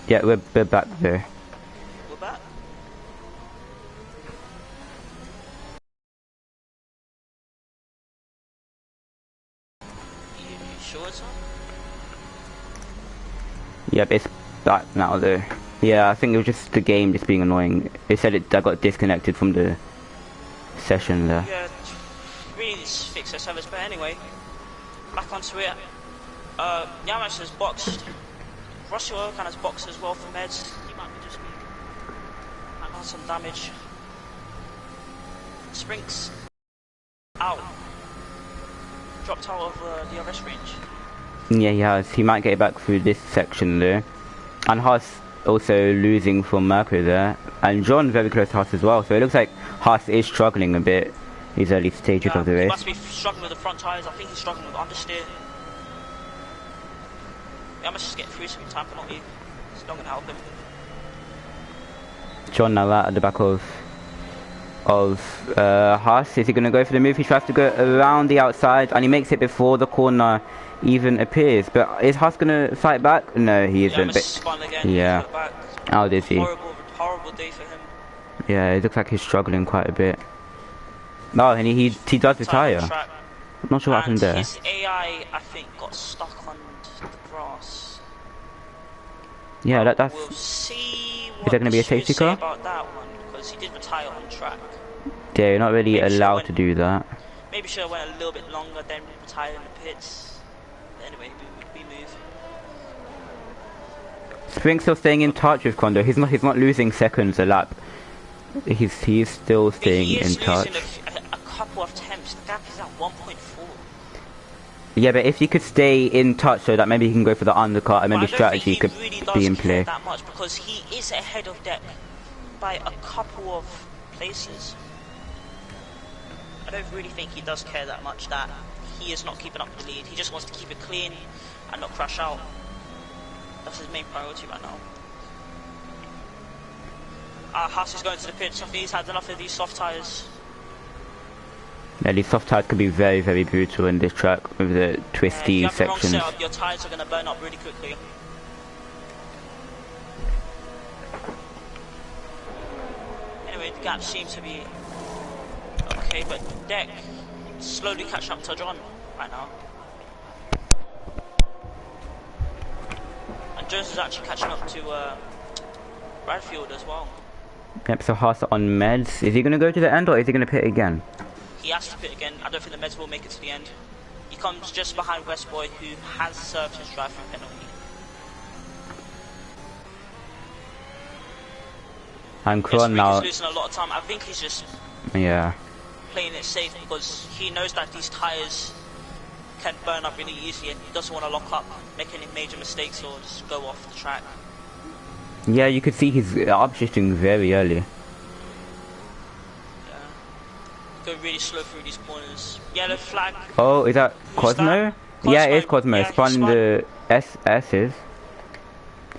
Yeah, we're back there. We're back? You sure it's on? Yep, it's back now though. Yeah, I think it was just the game just being annoying. It said I got disconnected from the session there. Yeah, really needs to fix their service, but anyway, back onto it. Yamash has boxed. Russell Okan has boxed as well for meds. He might be just might have some damage. Sprinks out. Dropped out of the arrest range. Yeah, he has. He might get it back through this section there. And Haas also losing from Mercury there. And John very close to Haas as well. So it looks like Haas is struggling a bit these early stages of the race. He must be struggling with the front tyres. I think he's struggling with understeer. Yeah, I must just get through some time penalty. It's not going to help him. John now out at the back of Haas. Is he going to go for the move? He tries to go around the outside and he makes it before the corner even appears. But is Haas going to fight back? No, he isn't. But spun again. Yeah. How did he? Horrible day for him. Yeah, it looks like he's struggling quite a bit. No, and he does retire. I'm not sure what happened there. His AI, I think, got stuck on the grass. Yeah, that's... We'll see what is there going to be a safety car? About that one, because he did retire on track. Yeah, you're not really allowed to do that. Maybe should have went a little bit longer, then retired in the pits. But anyway, we move. Spring's still staying in touch with Kondo. He's not losing seconds a lap. He's still staying in touch. A couple of attempts. The gap is at 1.4. Yeah, but if he could stay in touch so that maybe he can go for the undercut and maybe strategy could be in play. That much because he is ahead of Deck by a couple of places. I don't really think he does care that much that he is not keeping up with the lead. He just wants to keep it clean and not crash out. That's his main priority right now. Haas is going to the pits. I think he's had enough of these soft tyres. Yeah, these soft tyres could be very, very brutal in this track with the twisty sections. The wrong setup, your tyres are going to burn up really quickly. Anyway, the gap seems to be okay, but Deck slowly catch up to John right now. And Jones is actually catching up to Bradfield as well. Yep, so Haas on meds. Is he going to go to the end or is he going to pit again? He has to pit again. I don't think the meds will make it to the end. He comes just behind Westboy, who has served his driving penalty. And Kron now... He's losing a lot of time. I think he's just playing it safe because he knows that these tyres can burn up really easily and he doesn't want to lock up, make any major mistakes or just go off the track. Yeah, you could see he's upshifting very early. Yeah. Go really slow through these corners. Yellow flag. Oh, is that Cosmo? Yeah, it is Cosmo. Yeah, spun the S's.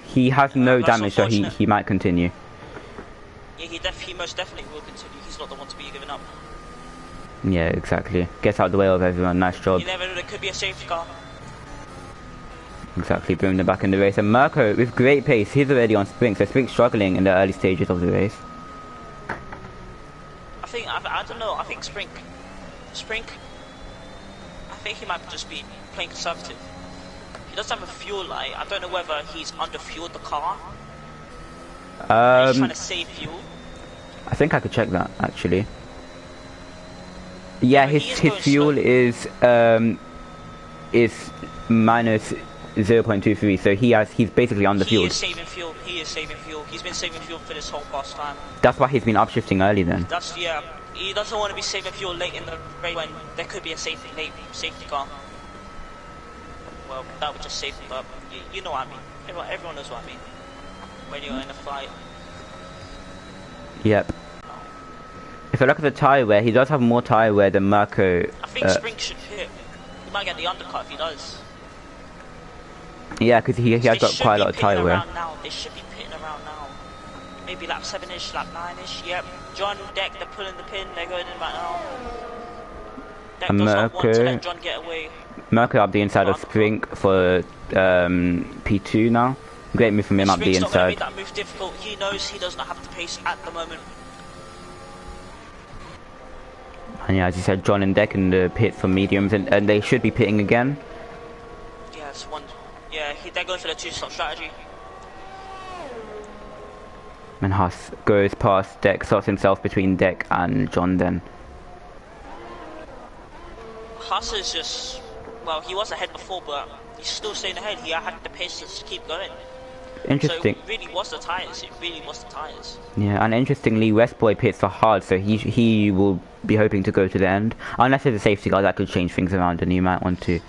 He has no damage, so he might continue. Yeah, he most definitely will continue. He's not the one to be given up. Yeah, exactly. Gets out of the way of everyone. Nice job. You never know, there could be a safety car. Exactly, bringing them back in the race. And Mirko, with great pace, he's already on Sprink, so Sprink's struggling in the early stages of the race. I don't know, I think Sprink, I think he might just be playing conservative. He does have a fuel light. I don't know whether he's under-fueled the car. He's trying to save fuel. I think I could check that, actually. Yeah, his fuel is minus 0.23, so he's basically under fueled. He is saving fuel. He's been saving fuel for this whole past time. That's why he's been upshifting early then. Yeah. He doesn't want to be saving fuel late in the race when there could be a safety car. Well, that would just save him, but you know what I mean. Everyone knows what I mean. When you're in a fight. Yep. If I look at the tyre wear, he does have more tyre wear than Mirko. I think Sprink should pit. He might get the undercut if he does. Yeah, because he has got quite a lot of tyre wear. They should be pitting around now. Maybe lap 7-ish, lap 9-ish. Yep. John, Deck, they're pulling the pin. They're going in right now. Deck does not want to let John get away. Mirko up the inside of Sprink for P2 now. Great move from him up the Spring's not going to inside. make that move difficult. He knows he doesn't have the pace at the moment. And yeah, as you said, John and Deck in the pit for mediums, and they should be pitting again. Yeah, it's one. Yeah, they're going for the two-stop strategy. And Haas goes past Deck, sorts himself between Deck and John then. Haas is just, well, he was ahead before, but he's still staying ahead. He had the pace to keep going. Interesting. So it really was the tyres. It really was the tyres. Yeah, and interestingly, Westboy pits for hard, so he will be hoping to go to the end. Unless there's a safety car that could change things around, and you might want to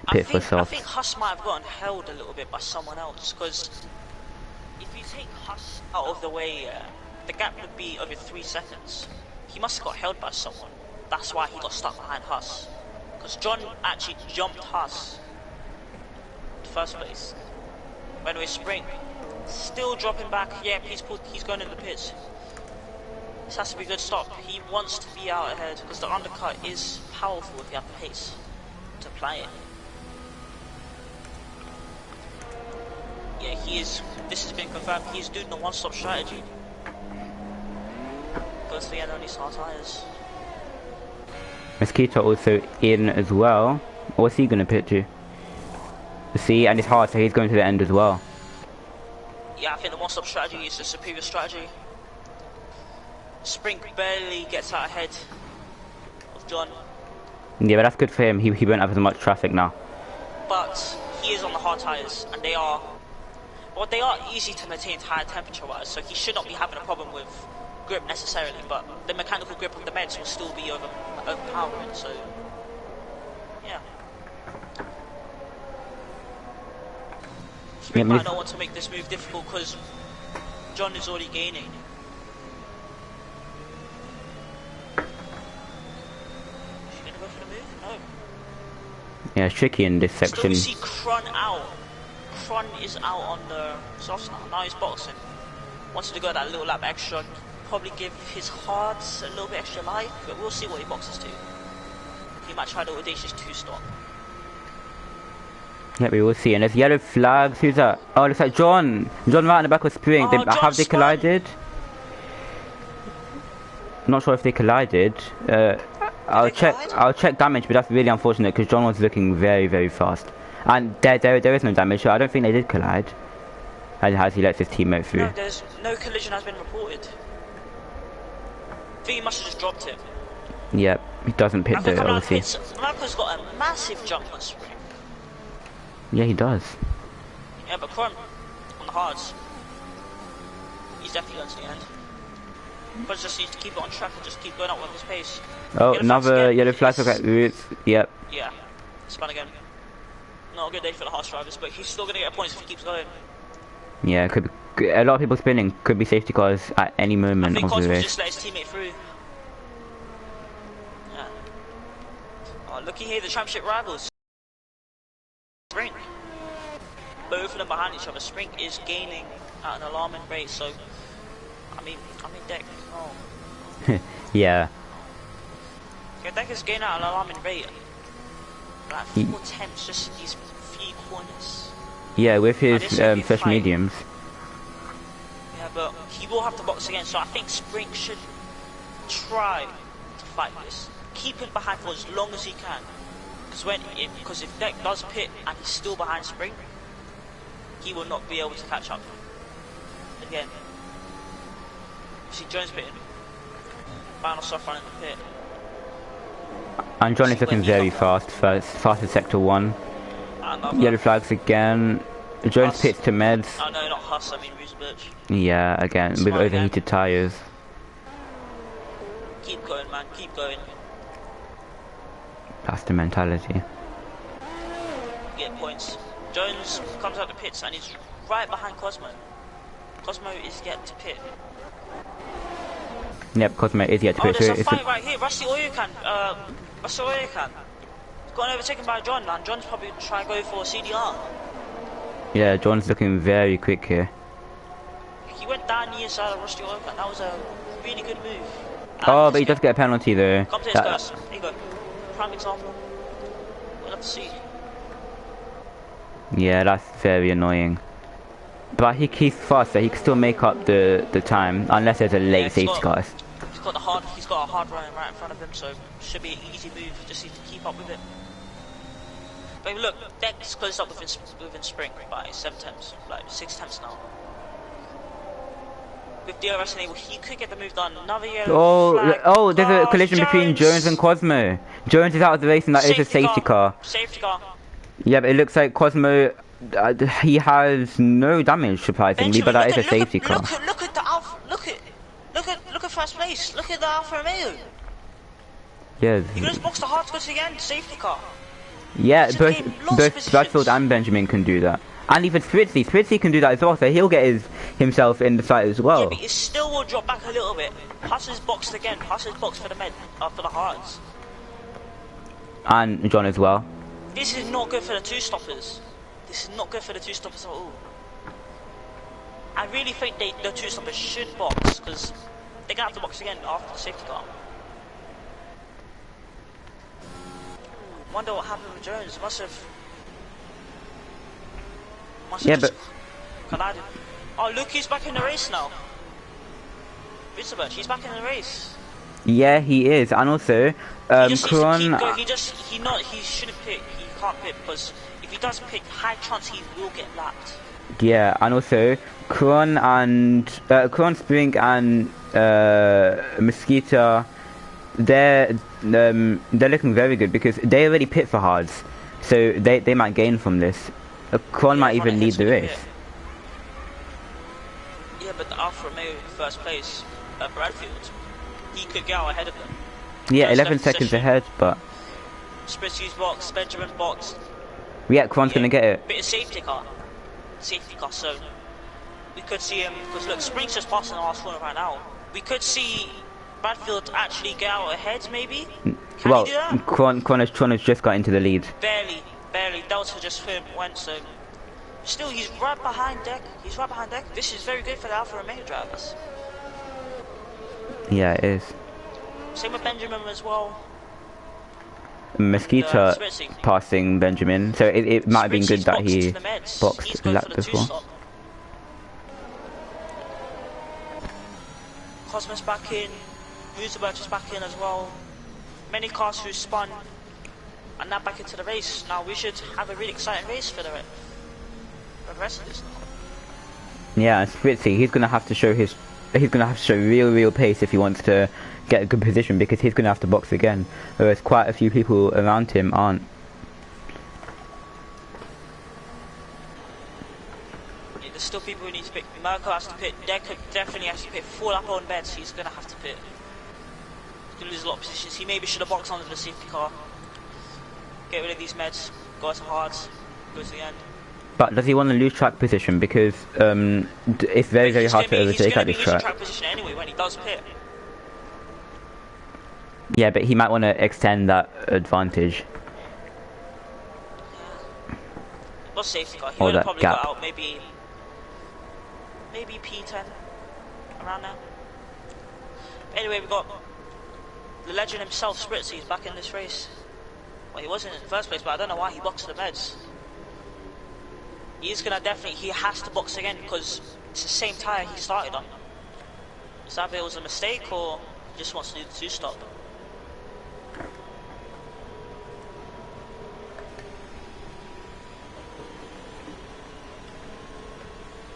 pit for soft. I think Haas might have gotten held a little bit by someone else, because if you take Haas out of the way, the gap would be over 3 seconds. He must have got held by someone. That's why he got stuck behind Haas. Because John actually jumped Haas in the first place. By the way, Spring still dropping back. Yeah, he's going in the pits. This has to be a good stop. He wants to be out ahead because the undercut is powerful if you have the pace to apply it. Yeah, he is. This has been confirmed. He's doing the one-stop strategy. Goes to the end on these hard tires. Mosquito also in as well. What's he gonna pit to? See, and it's hard, so he's going to the end as well. Yeah, I think the one-stop strategy is the superior strategy. Spring barely gets out ahead of John. Yeah, but that's good for him. He won't have as much traffic now. But he is on the hard tires, and they are easy to maintain tire temperature-wise, so he should not be having a problem with grip necessarily. But the mechanical grip of the meds will still be overpowering. So yeah. Spring might not want to make this move difficult because John is already gaining. Is she gonna go for the move? No. Yeah, it's tricky in this section. Still see Krun out. Krun is out on the softs now. Now he's boxing. Wants to go that little lap extra. Probably give his hards a little bit extra life, but we'll see what he boxes to. He might try the audacious 2-stop. Yeah, we will see. And there's yellow flags. Who's that? Oh, looks like John. John right in the back of Spring. Oh, Have they collided? Not sure if they collided. I'll check damage, but that's really unfortunate because John was looking very, very fast. And there is no damage, so I don't think they did collide. As he lets his teammate through. No, there's no collision has been reported. I think he must have just dropped him. Yep, he doesn't pit though, obviously. Marco's got a massive jump on Spring. Yeah, he does. Yeah, but Krun on the hards, he's definitely going to the end. Krun just needs to keep it on track and just keep going up with his pace. Oh, another yellow flag for Roots. Yep. Yeah, spun again. Not a good day for the harsh drivers, but he's still going to get points if he keeps going. Yeah, could be, a lot of people spinning. Could be safety cars at any moment of the race. Just let his teammate through. Yeah. Oh, looky here, the championship rivals. Spring. Both of them behind each other. Spring is gaining at an alarming rate, so I mean Deck. Oh. Yeah. Yeah, Deck is gaining at an alarming rate. Like 4 tenths just in these few corners. Yeah, with his fresh mediums. Yeah, but he will have to box again, so I think Spring should try to fight this. Keep him behind for as long as he can. Because if Deck does pit and he's still behind Spring, he will not be able to catch up. Again. You see Jones pitting. Final soft run in the pit. And John is looking very fast. Fast in sector 1. Yellow flags again. Jones Huss. pits to meds. Oh no, not Huss, I mean Rusevich. Yeah, again, with overheated tyres. Keep going, man, keep going. That's the mentality. Get points. Jones comes out the pits and he's right behind Cosmo. Cosmo is yet to pit. Yep, Cosmo is yet to pit. There's a fight right here. Rusty Oyukan. Got overtaken by John, man. John's probably trying to go for CDR. Yeah, John's looking very quick here. He went down the inside of Rusty Oyukan. That was a really good move. Oh, but he does get a penalty though. Come to his guys. There you go. Prime example. We'll have to see. Yeah, that's very annoying. But he's faster. He can still make up the time unless there's a late safety car. He's got a hard run right in front of him, so should be an easy move. Just need to keep up with it. But look, Deck's closed up within sprint by 7 attempts, like 6 attempts now. With DRS enabled, he could get the move done. Another yellow flag. Oh, there's a collision between Jones and Cosmo. Jones is out of the race, and that is a safety car. Safety car. Yeah, but it looks like Cosmo. He has no damage, surprisingly, but that is a safety car. Look at the Alpha. Look at first place. Look at the Alfa Romeo. Yeah. You can just box the hard goods again. Safety car. Yeah, both Bradfield and Benjamin can do that. And even Spritzy can do that as well, so he'll get himself in the fight as well. Yeah, but it still will drop back a little bit. Huss is boxed again. Huss is boxed for the for the hards. And John as well. This is not good for the two stoppers. This is not good for the two stoppers at all. I really think the two stoppers should box, because they're going to have to box again after the safety car. Wonder what happened with Jones. Must have just collided. Oh, look, he's back in the race now. Ritzenberg, he's back in the race. Yeah, he is, and also, he shouldn't pick. He can't pick, because if he does pick, high chance he will get lapped. Yeah, and also Kron Spring and Mosquito, they're looking very good because they already pit for hards, so they might gain from this. Kron might even lead the race. Yeah, but the Alfa Romeo first place, Bradfield, he could go ahead of them. Yeah, 11 seconds ahead, but Spritzy's box, Benjamin's box. Yeah, Kron's gonna get it. Bit of safety car, so we could see him, because look, Spring's just passing the last corner right now. We could see Bradfield actually get out ahead, maybe? Can he do that? Kron has just got into the lead. Barely. Delta just went, so still he's right behind Deck. This is very good for the Alfa Romeo drivers. Yeah, it is. Same with Benjamin as well. Mosquito passing Benjamin, so it might have been good that he boxed the lap before. Cosmos back in, Museberg is back in as well. Many cars who spun, and now back into the race. Now we should have a really exciting race for the rest of this now. Yeah, and Spritzy, he's gonna have to show real pace if he wants to get a good position, because he's gonna have to box again, whereas quite a few people around him aren't. Yeah, there's still people who need to pick. Merkel has to pit. Deck definitely has to pit. 4 lap on beds, he's gonna have to pit. He's gonna lose a lot of positions. He maybe should have boxed under the safety car. Get rid of these meds. Go to hards. Go to the end. But does he want to lose track position? Because it's very hard to overtake at this track. He's going to be losing track position anyway when he does pit. Yeah, but he might want to extend that advantage. What's safety car? He would have probably got out maybe P10 around now. Anyway, we've got the legend himself, Spritzy, he's back in this race. Well, he wasn't in the first place, but I don't know why he boxed the meds. He's gonna he has to box again, because it's the same tyre he started on. Is that it was a mistake, or he just wants to do the 2-stop?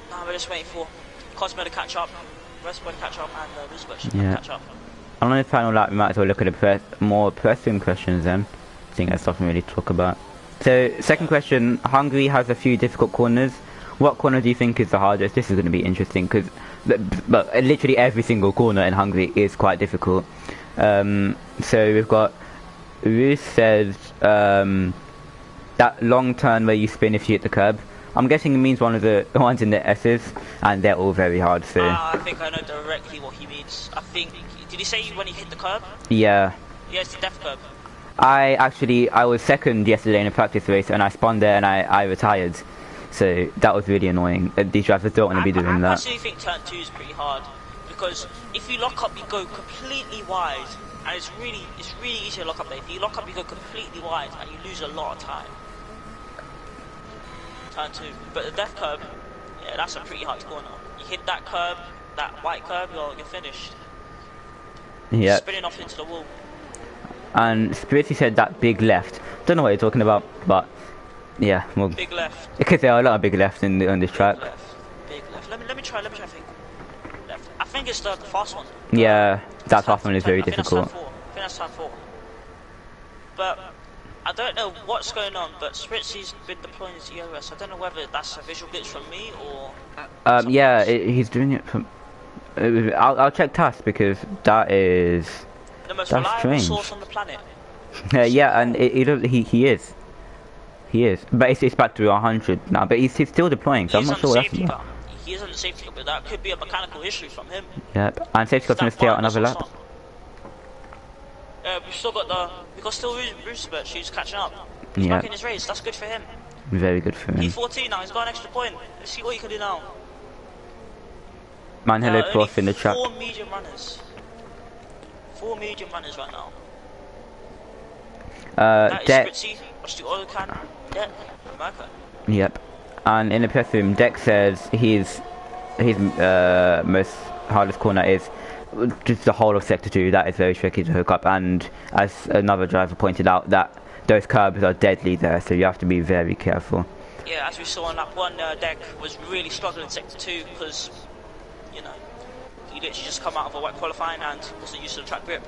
Now we're just waiting for Cosmo to catch up, Respo to catch up, and Roosevelt to catch up. On the final lap, we might as well look at the more pressing questions then. I think that's something really to talk about. So, second question, Hungary has a few difficult corners. What corner do you think is the hardest? This is going to be interesting, because literally every single corner in Hungary is quite difficult. So we've got, Roos says, that long turn where you spin if you hit the curb. I'm guessing it means one of the ones in the S's, and they're all very hard, so... I think I know directly what he means. I think, did he say when he hit the curb? Yeah. Yeah, it's the death curb. I was second yesterday in a practice race, and I spun there and I retired. So that was really annoying. These drivers don't want to be doing that. I personally think turn 2 is pretty hard, because if you lock up, you go completely wide, and it's really easy to lock up there. If you lock up, you go completely wide, and you lose a lot of time. Turn 2, but the death curb, Yeah, that's a pretty hard corner. You hit that curb, that white curb, you're finished. Yeah. Spinning off into the wall. And Spirity said that big left. Don't know what you're talking about, but yeah, well, Big left. because there are a lot of big lefts on this track. Big left. Let me try. Think. Left. I think it's the fast one. Yeah, that fast one is very difficult. I think that's time 4. But I don't know what's going on. But Spritzy's been deploying his EOS. I don't know whether that's a visual glitch from me or. Yeah, he's doing it from. I'll check TAS because that is. The most that's reliable strange. source on the planet. Yeah, and he is. He is, but it's back to 100 now. But he's still deploying, so I'm not sure what that's about. He is on the safety car, but that could be a mechanical issue from him. Yep, and safety car's gonna stay out another lap. We've still got still Roosevelt. She's catching up. He's Yeah. back in his race. That's good for him. Very good for him. P14 now. He's got an extra point. Let's see what he can do now. Man, hello, Prof in the chat. 4 medium runners. 4 medium runners right now. That is Spritzy. Watch the oil can. Deck. America. Yep. And in the press room, Deck says his most hardest corner is just the whole of sector 2. That is very tricky to hook up, and as another driver pointed out, that those curbs are deadly there, so you have to be very careful. Yeah, as we saw on lap 1, Deck was really struggling in sector 2 because, you know, he literally just come out of a wet qualifying and wasn't used to the track grip.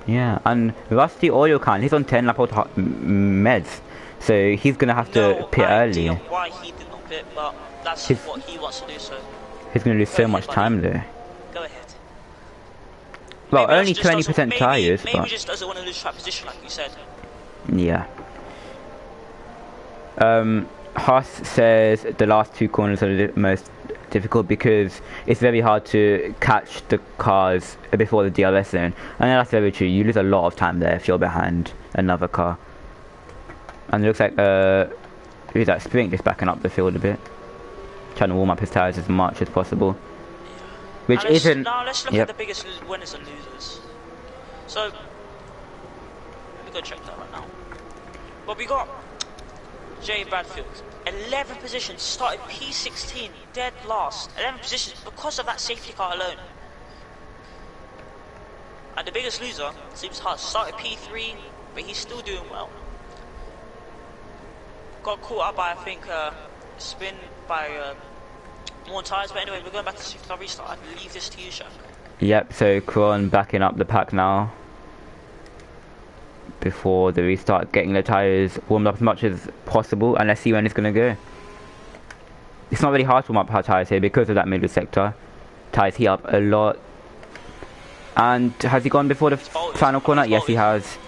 Yeah, and Rusty Oil Can, he's on 10 lap meds, so he's gonna have to pit early. No idea why he did not pit, but that's what he wants to do. So he's gonna lose so much time there. Go ahead. Well, only 20% tires, maybe but just doesn't want to lose track position, like you said. yeah. Haas says the last 2 corners are the most difficult because it's very hard to catch the cars before the DRS zone, and that's very true. You lose a lot of time there if you're behind another car. And it looks like who's that? Spring just backing up the field a bit, trying to warm up his tires as much as possible. Which isn't. Now let's look at the biggest winners and losers. So let me go check that right now. But we got Jay Bradfield, 11 positions, started P16, dead last. 11 positions because of that safety car alone. And the biggest loser seems Haas, started P3, but he's still doing well. Got caught up by, I think, spin by more tyres, but anyway, we're going back to safety car restart. I leave this to you, Shaq. Yep, so Kron backing up the pack now before the restart, getting the tyres warmed up as much as possible, and let's see when it's going to go. It's not really hard to warm up our tyres here because of that middle sector. Tyres heat up a lot. And has he gone before the final corner? Yes, he has.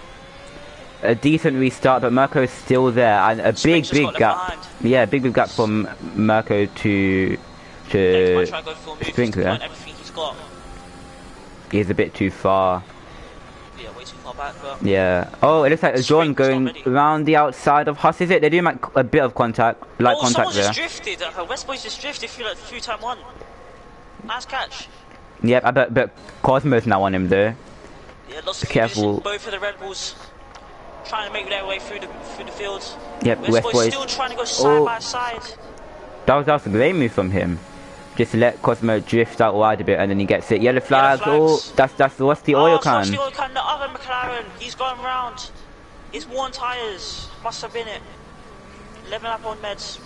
A decent restart, but Mirko is still there, and a big gap. Yeah, big gap from Mirko to Sprink there. He's a bit too far. Yeah, way too far back, but yeah. Oh, it looks like John going around the outside of Haas. Is it? They're doing like a bit of contact, light contact there. Someone just drifted. West Boys just drifted through time 1. Nice catch. Yep, but Cosmo's now on him though. Yeah, lots of careful. Both of the Red Bulls trying to make their way through the fields. Yep, West Boys still trying to go side by side. That was a great move from him. Just to let Cosmo drift out wide a bit, and then he gets it. Yellow flags. Oh, that's what's the oil can? What's the oil can? The other McLaren. He's gone round. His worn tyres must have been it. 11 lap on meds.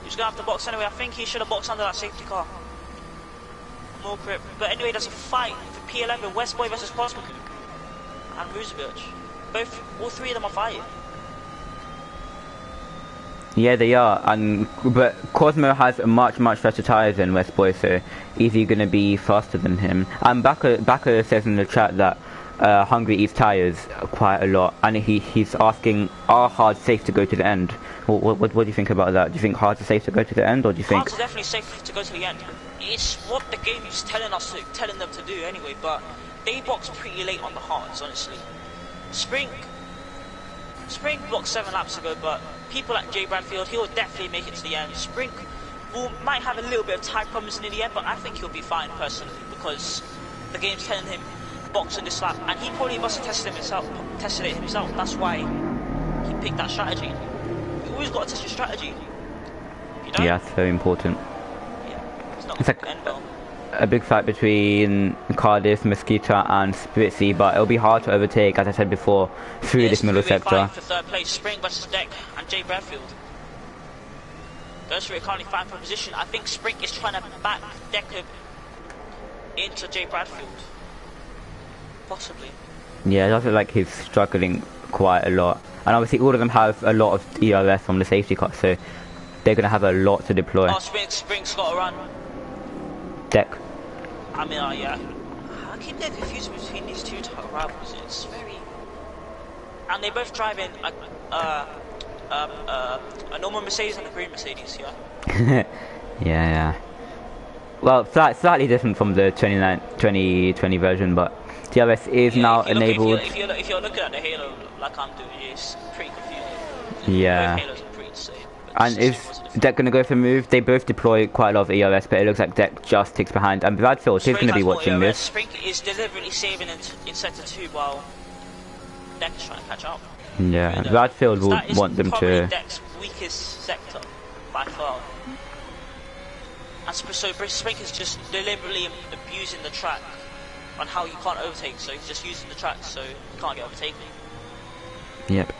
He's gonna have to box anyway. I think he should have boxed under that safety car. More grip. But anyway, there's a fight for P11. West Boy versus Cosmo and Roosevelt. All 3 of them are fighting. Yeah, they are, but Cosmo has much better tyres than West Boy, so easily going to be faster than him. And Backer says in the chat that Hungary eats tyres quite a lot, and he's asking, are hards safe to go to the end? What do you think about that? Do you think hards are safe to go to the end, or do you think hards are definitely safe to go to the end? It's what the game is telling them to do anyway. But they boxed pretty late on the hards, honestly. Spring blocked 7 laps ago, but people like Jay Bradfield, he'll definitely make it to the end. Spring might have a little bit of tire problems near the end, but I think he'll be fine personally because the game's telling him box in this lap, and he probably must have tested it himself. That's why he picked that strategy. You always got to test your strategy. You don't? Yeah, it's very important. Yeah. It's not It's going like to end well. a big fight between Cardiff, Mosquito and Spritzy, but it'll be hard to overtake, as I said before, through this middle sector. For third place, Spring versus Deck and Jay Bradfield. Those three are currently fighting for position. I think Spring is trying to back Decker into Jay Bradfield. Possibly. Yeah, it does look like he's struggling quite a lot. And obviously all of them have a lot of ERS from the safety car, so they're going to have a lot to deploy. Oh, Spring's got to run. Deck. I mean, yeah. I keep getting confused between these two rivals. It's very... And they both drive in a normal Mercedes and a green Mercedes, yeah? Yeah. Well, slightly different from the 2020 version, but DRS is now enabled. If you're looking at the Halo like I'm doing, it's pretty confusing. Yeah. Both Halos are pretty the same. And is Deck going to go for a move? They both deploy quite a lot of ERS, but it looks like Deck just ticks behind. And Bradfield is going to be watching this. Spring is deliberately saving in sector 2 while Deck is trying to catch up. Yeah, Bradfield will want them to... That is Deck's weakest sector, by far. And so Spring is just deliberately abusing the track on how you can't overtake, so he's just using the track so you can't get overtaken. Yep.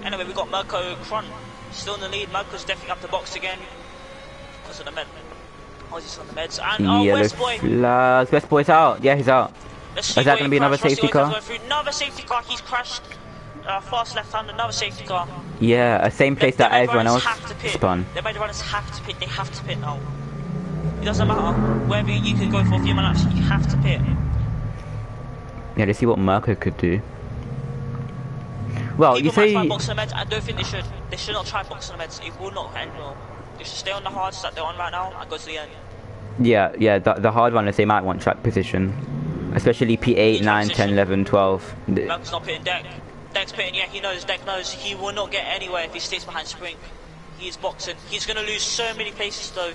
Anyway, we've got Mirko Kron still in the lead. Mirko's definitely up the box again. Because of the med. Oh, he's on the meds. And West Boy. Flags. West Boy's out. Yeah, he's out. Is that going to be another safety car? Another safety car. He's crashed. Fast left hand, another safety car. Yeah, same place that everyone else spun. The major runners have to pit. They have to pit now. It doesn't matter whether you could go for a few more laps. You have to pit. Yeah, let's see what Mirko could do. Well, you say... Try boxing the meds. I don't think they should. They should not try boxing the meds. It will not end well. They should stay on the hards that they're on right now and go to the end. Yeah, the hard runners, they might want track position. Especially P8, 9, 10, 11, 12. Mirko's not pitting Deck. Deck's pitting, yeah, he knows. Deck knows he will not get anywhere if he stays behind Spring. He is boxing. He's going to lose so many places though.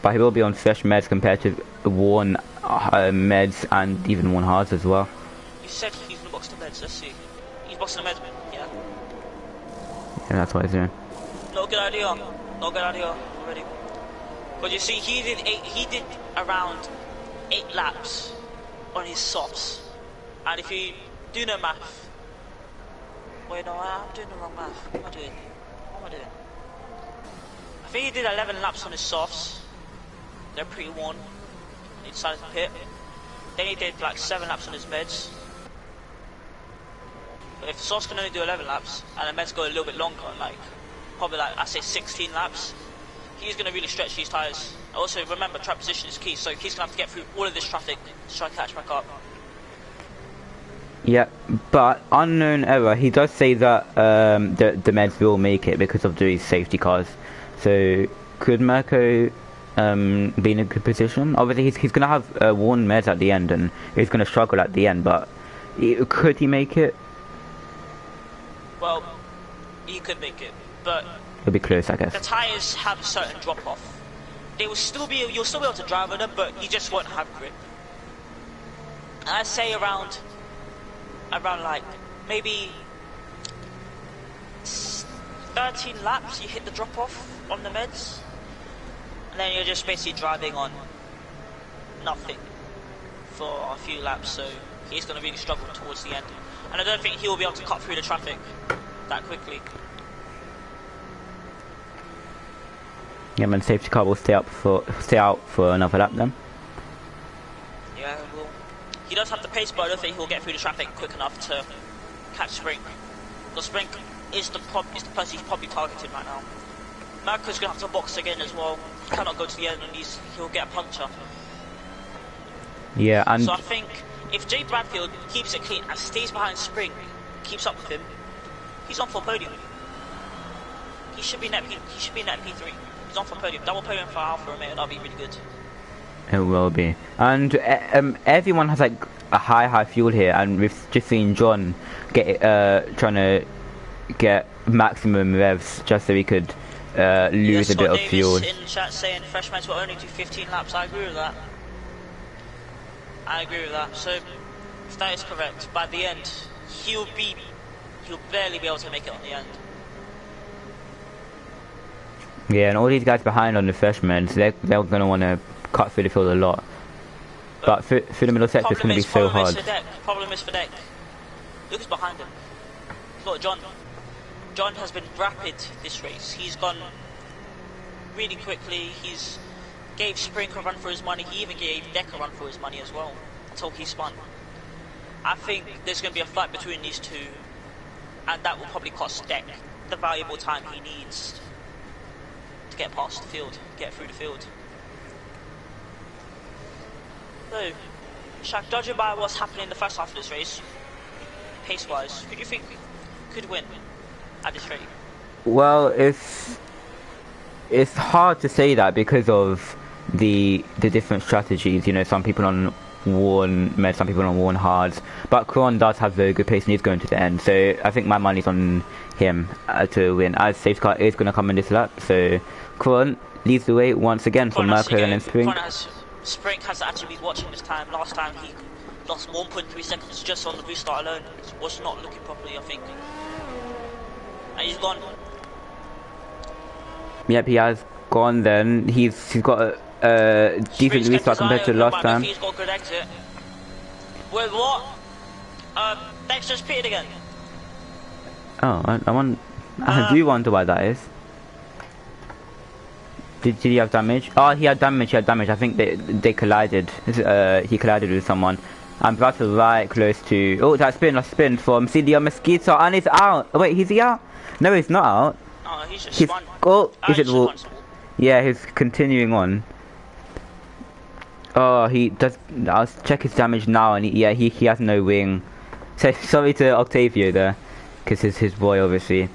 But he will be on fresh meds compared to worn meds and even worn hards as well. You said he's going to box the meds, let's see. He's boxing the meds, yeah. Yeah, that's what he's doing. Not a good idea. Not a good idea already. But you see, he did around 8 laps on his softs. And if you do no math... Wait, no, I'm doing the wrong math. What am I doing? I think he did 11 laps on his softs. They're pretty worn. He decided to pit. Then he did like 7 laps on his meds. But if the softs can only do 11 laps, and the meds go a little bit longer, like, probably like, I say 16 laps, he's going to really stretch these tyres. Also, remember, track position is key, so he's going to have to get through all of this traffic to try to catch back up. Yeah, but unknown error, he does say that the meds will make it because of these safety cars. So, could Mirko be in a good position? Obviously, he's going to have worn meds at the end, and he's going to struggle at the end, but could he make it? Well, he could make it, but... It'll be close, I guess. The tyres have a certain drop-off. You'll still be able to drive on them, but you just won't have grip. I'd say around like maybe 13 laps you hit the drop off on the meds, and then you're just basically driving on nothing for a few laps, so he's going to really struggle towards the end, and I don't think he'll be able to cut through the traffic that quickly. Yeah, man, safety car will stay out for another lap then. Yeah, well, he does have the pace, but I don't think he'll get through the traffic quick enough to catch Spring. Because Spring is the person he's probably targeting right now. Mirko's going to have to box again as well. He cannot go to the end and he'll get a puncture. Yeah, and... So I think if Jay Bradfield keeps it clean and stays behind Spring, keeps up with him, he's on for a podium. He should be net P3. He's on for a podium. Double podium for Alpha Romeo, that'll be really good. It will be. And everyone has like a high fuel here, and we've just seen John get trying to get maximum revs just so he could lose a bit of fuel. In chat saying freshmen will only do 15 laps. I agree with that. So if that is correct, by the end he'll barely be able to make it on the end. Yeah, and all these guys behind on the freshmen, so they're going to want to cut through the field a lot. But through the middle sector, it's going to be so hard. Problem is for Deck. Look who's behind him. Look, John. John has been rapid this race. He's gone really quickly. He's gave Sprink a run for his money. He even gave Deck a run for his money as well until he spun. I think there's going to be a fight between these two, and that will probably cost Deck the valuable time he needs to get past the field, get through the field. So, Shaq, judging by what's happening in the first half of this race, pace-wise, who do you think could win at this rate? Well, it's hard to say that because of the different strategies. You know, some people on worn med, some people on worn hards. But Kron does have very good pace and he's going to the end. So I think my money's on him to win, as safety car is going to come in this lap. So Kron leads the way once again for Marco and then Sprink. Sprink has to actually be watching this time. Last time he lost 1.3 seconds just on the restart alone. It was not looking properly, I think. And he's gone. Yep, he has gone then. He's got a decent restart compared to last time. He's got a good exit. Wait, what? Dex just pitted again. Oh, I do wonder why that is. Did he have damage? Oh, he had damage. I think they collided. He collided with someone. I'm about to right close to. Oh, that spin from Celia Mosquito, and he's out. Oh, wait, is he out? No, he's not out. Oh, he's just spun. Oh, is it? Yeah, he's continuing on. Oh, he does. I'll check his damage now, and he has no wing. So sorry to Octavio there, because his boy obviously.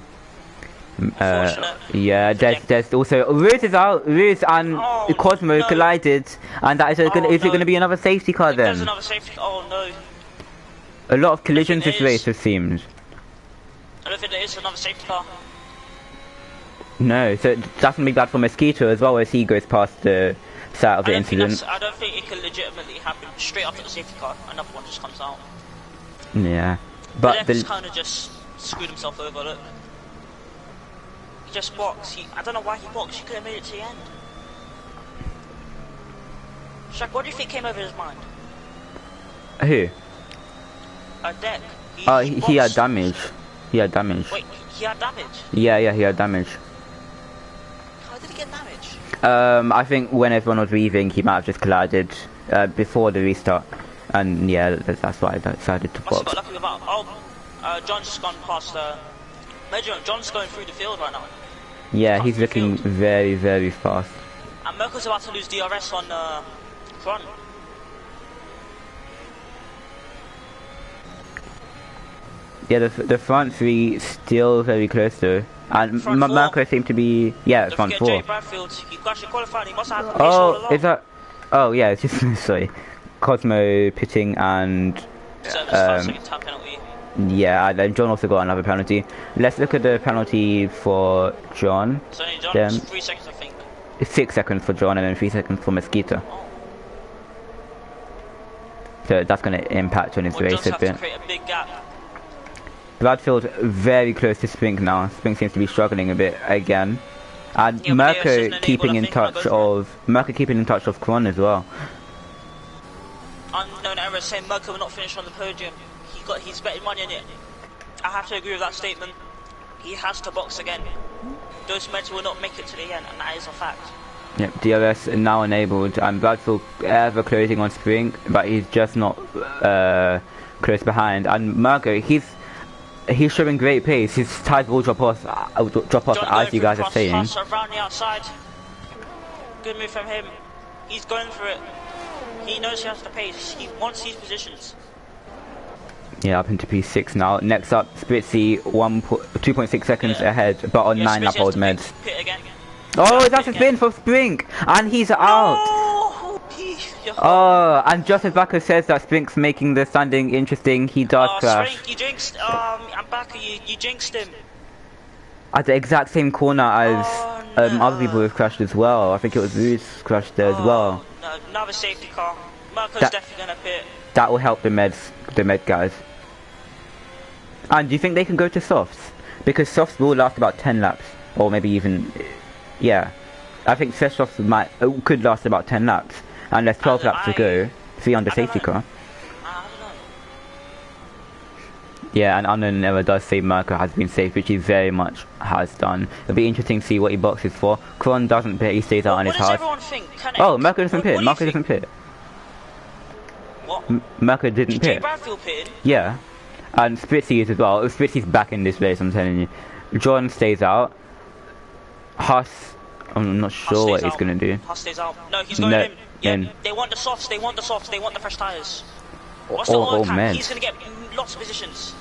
Yeah, there's also Ruse is out. Ruse and Cosmo collided, and that is it going to be another safety car then? There's another safety car. Oh A no! lot of collisions this race, it seems. I don't think there is another safety car. No, so that's going to be bad for Mosquito as well as he goes past the site of the incident. I don't think it can legitimately happen straight after the safety car. Another one just comes out. Yeah, but the kind of just screwed himself over. Look. He just boxed. I don't know why he boxed. He could have made it to the end. Shaq, what do you think came over his mind? Who? Deck. He had damage. He had damage. Wait, he had damage? Yeah, he had damage. How did he get damage? I think when everyone was leaving, he might have just collided before the restart. And yeah, that's why I decided to box. Must have got lucky about. John's just gone past. John's going through the field right now. Yeah, he's looking very, very fast. And Merkel's about to lose DRS on front. Yeah, the front three still very close though. And Merkel seemed to be front four. He actually qualified. He must have had the pace all along. Is that? Oh yeah, it's just sorry. Cosmo pitting and. So this 5-second time penalty. Yeah, and then John also got another penalty. Let's look at the penalty for John. So John, 3 seconds I think. 6 seconds for John and then 3 seconds for Mosquito. Oh. So that's going to impact on his race a bit. To create a big gap. Bradfield very close to Sprink now. Sprink seems to be struggling a bit again. And Merco keeping in touch of Kron as well. Unknown error saying Merco will not finish on the podium. He's betting money on it. I have to agree with that statement. He has to box again. Those meds will not make it to the end, and that is a fact. Yep, DRS now enabled, and Bradfield ever closing on Sprink, but he's just not close behind. And Merco, he's showing great pace. His tires will drop off as you guys are saying. Around the outside. Good move from him. He's going for it. He knows he has the pace. He wants these positions. Yeah, up into P6 now. Next up, Spritzy 2.6 seconds ahead, but on 9 lap old meds. Oh, that's a spin for Sprink, and he's out. Oh, and just as Backer says that Sprink's making the standing interesting, he does crash. Sprink, you jinxed. I'm Backer. You jinxed him. At the exact same corner as other people have crashed as well. I think it was Ruse crashed there as well. No, another safety car. Marco's definitely gonna pit. That will help the med guys. And do you think they can go to softs? Because softs will last about 10 laps, or maybe even Yeah, I think sessions could last about 10 laps, and there's 12 laps to go. 3 on the safety car. I don't know. Yeah, and unknown never does say Mirko has been safe, which he very much has done. It'll be interesting to see what he boxes for. Kron doesn't pit, he stays out on his house. What does everyone think? Oh, Mirko doesn't pit. Mirko doesn't pit. What? Mirko didn't pit. Jay Bradfield pitted? Yeah, and Spritzy is as well. Spritzy's back in this race, I'm telling you. John stays out. Huss, I'm not sure what he's gonna do. Huss stays out. No, he's going in. Yeah, they want the softs, they want the softs, they want the fresh tyres. What's the oil cap? He's gonna get lots of positions.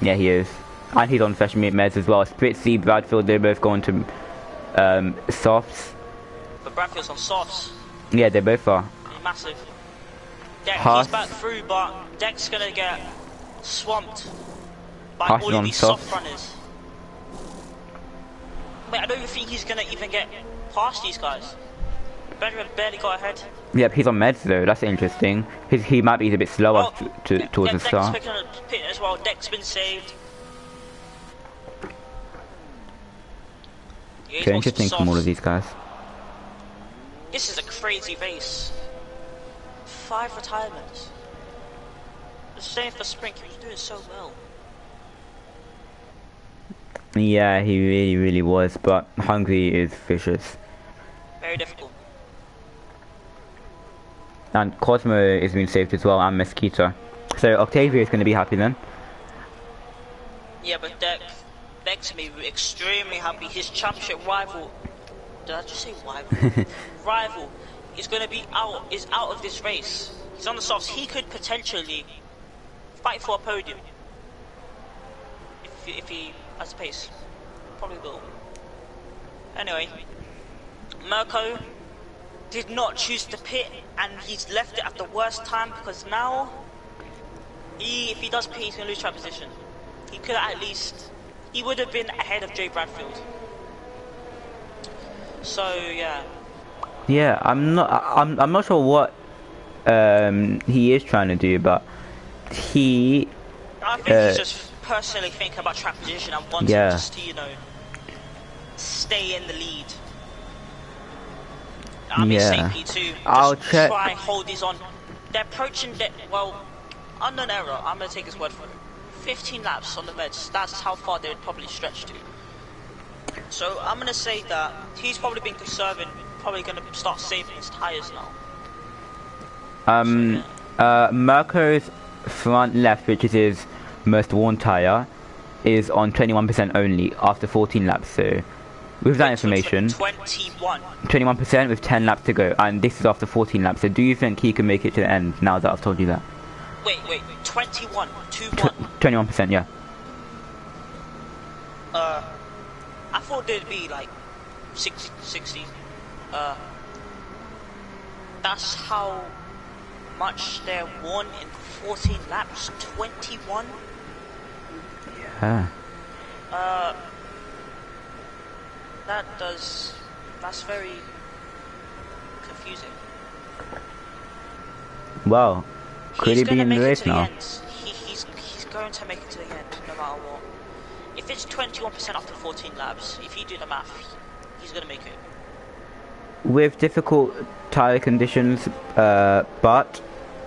Yeah, he is. And he's on fresh meds as well. Spritzy, Bradfield, they're both going to softs. But Bradfield's on softs. Yeah, they both are. Massive. Deck, he's back through, but Deck's gonna get swamped by all of these soft runners. Wait, I don't even think he's gonna even get past these guys. Benjamin barely got ahead. Yep, he's on meds though, that's interesting. He might be a bit slower towards the start. Deck's picking up pit as well, Deck's been saved. Yeah, okay, interesting from all of these guys. This is a crazy race. 5 retirements. The same for Sprint, he was doing so well. Yeah, he really was, but Hungary is vicious. Very difficult. And Cosmo is being saved as well, and Mosquito. So Octavia is going to be happy then. Yeah, but Deck's me extremely happy. His championship rival, did I just say rival? Rival is going to be out of this race. He's on the softs. He could potentially fight for a podium if he has the pace. Probably will. Anyway, Mirko did not choose to pit, and he's left it at the worst time, because now if he does pit, he's gonna lose track position. He could at least, he would have been ahead of Jay Bradfield. So yeah. Yeah, I'm not sure what he is trying to do, but I think he's just personally thinking about track position and wanting just to, you know, stay in the lead. I mean, safety too. I'll check. Try hold these on. They're approaching well, unknown error. I'm gonna take his word for it. 15 laps on the meds. That's how far they would probably stretch to. So I'm gonna say that he's probably been conserving. Probably gonna start saving his tires now. Mirko's front left, which is his most worn tire, is on 21% only after 14 laps. So with that information, 21% with 10 laps to go, and this is after 14 laps. So do you think he can make it to the end now that I've told you that? Wait, 21, 21%, yeah. I thought there'd be like 60. That's how much they're won in 14 laps. 21. Yeah. That's very confusing. Well, could he be in the race now? He's going to make it to the end, no matter what. If it's 21% after 14 laps, if you do the math, he's going to make it. With difficult tyre conditions, but